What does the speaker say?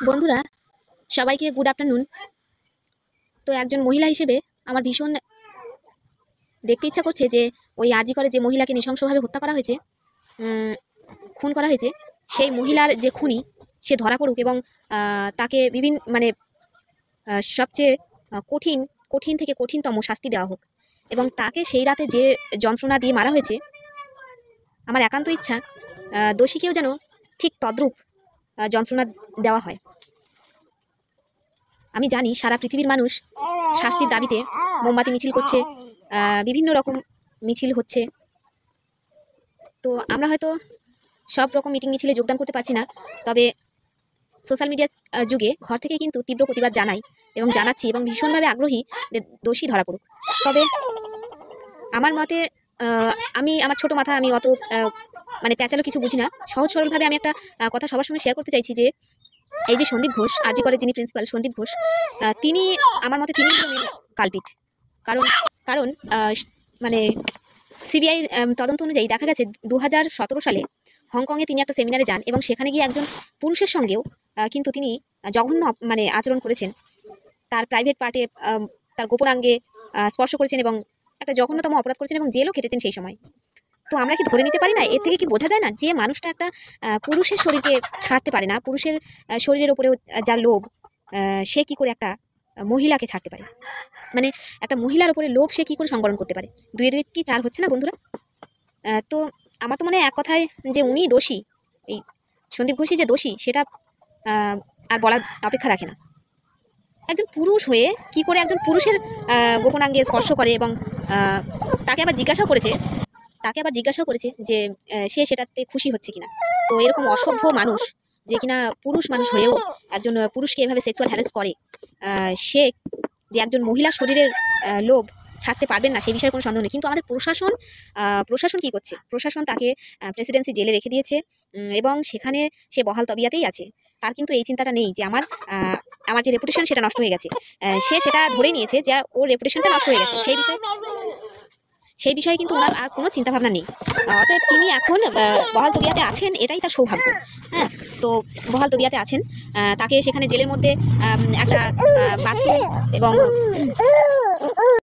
বন্ধুরা, সবাইকে good afternoon. তো একজন মহিলা হিসেবে আমার ভীষণ দেখতে ইচ্ছা করছে যে ওই আরজি করে যে মহিলাকে নৃশংসভাবে হত্যা করা হয়েছে, খুন করা হয়েছে, সেই মহিলার যে খুনি সে ধরা পড়ুক এবং তাকে বিভিন্ন সবচেয়ে কঠিন কঠিন থেকে কঠিনতম শাস্তি দেওয়া হোক এবং তাকে সেই রাতে যে যন্ত্রণা দিয়ে মারা হয়েছে, আমার একান্ত ইচ্ছা দোষীকেও যেন ঠিক তদ্রূপ যন্ত্রণা দেওয়া হয়। আমি জানি সারা পৃথিবীর মানুষ শাস্তির দাবিতে মোমবাতি মিছিল করছে, বিভিন্ন রকম মিছিল হচ্ছে। তো আমরা হয়তো সব রকম মিটিং মিছিলে যোগদান করতে পারছি না, তবে সোশ্যাল মিডিয়ার যুগে ঘর থেকে কিন্তু তীব্র প্রতিবাদ জানাই এবং জানাচ্ছি এবং ভীষণভাবে আগ্রহী যে দোষী ধরা পড়ুক। তবে আমার মতে আমি আমার ছোট মাথা, আমি অত মানে প্যাচালো কিছু বুঝি না। সহজ সরলভাবে আমি একটা কথা সবার সঙ্গে শেয়ার করতে চাইছি যে এই যে সন্দীপ ঘোষ, আরজি করে যিনি প্রিন্সিপাল সন্দীপ ঘোষ, তিনি আমার মতে তিনি কালপিট। কারণ কারণ মানে সিবিআই তদন্ত অনুযায়ী দেখা গেছে 2017 সালে হংকংয়ে তিনি একটা সেমিনারে যান এবং সেখানে গিয়ে একজন পুরুষের সঙ্গেও কিন্তু তিনি জঘন্য মানে আচরণ করেছেন। তার প্রাইভেট পার্টে তার গোপনাঙ্গে স্পর্শ করেছেন এবং একটা জঘন্যতম অপরাধ করেছেন এবং জেলও কেটেছেন সেই সময়। তো আমরা কি ধরে নিতে পারি না? এর থেকে কি বোঝা যায় না যে মানুষটা একটা পুরুষের শরীরকে ছাড়তে পারে না, পুরুষের শরীরের ওপরেও যার লোভ, সে কি করে একটা মহিলাকে ছাড়তে পারে? মানে একটা মহিলার ওপরে লোভ সে কি করে সংবরণ করতে পারে? দুয়ে দুয়ে কি চার হচ্ছে না বন্ধুরা? তো আমার তো মনে হয় এক কথায় যে উনি দোষী, এই সন্দীপ ঘোষই যে দোষী সেটা আর বলার অপেক্ষা রাখে না। একজন পুরুষ হয়ে কি করে একজন পুরুষের গোপনাঙ্গে স্পর্শ করে এবং তাকে আবার জিজ্ঞাসাও করেছে যে সে সেটাতে খুশি হচ্ছে কিনা। তো এরকম অসভ্য মানুষ যে কিনা পুরুষ মানুষ হয়েও একজন পুরুষকে এভাবে সেক্সুয়াল হ্যারাস করে, সে যে একজন মহিলার শরীরের লোভ ছাড়তে পারবেন না সেই বিষয়ে কোনো সন্দেহ নেই। কিন্তু আমাদের প্রশাসন কি করছে? প্রশাসন তাকে প্রেসিডেন্সি জেলে রেখে দিয়েছে এবং সেখানে সে বহাল তবিয়াতেই আছে। তার কিন্তু এই চিন্তাটা নেই যে আমার যে রেপুটেশন সেটা নষ্ট হয়ে গেছে। সে সেটা ধরেই নিয়েছে যে ওর রেপুটেশনটা নষ্ট হয়ে গেছে। সেই বিষয়ে কিন্তু ওনার আর কোনো চিন্তাভাবনা নেই। অতএব তিনি এখন বহাল তবিয়াতে আছেন, এটাই তার সৌভাগ্য। হ্যাঁ, তো বহাল তবিয়াতে আছেন। তাকে সেখানে জেলের মধ্যে একটা বাথরুম এবং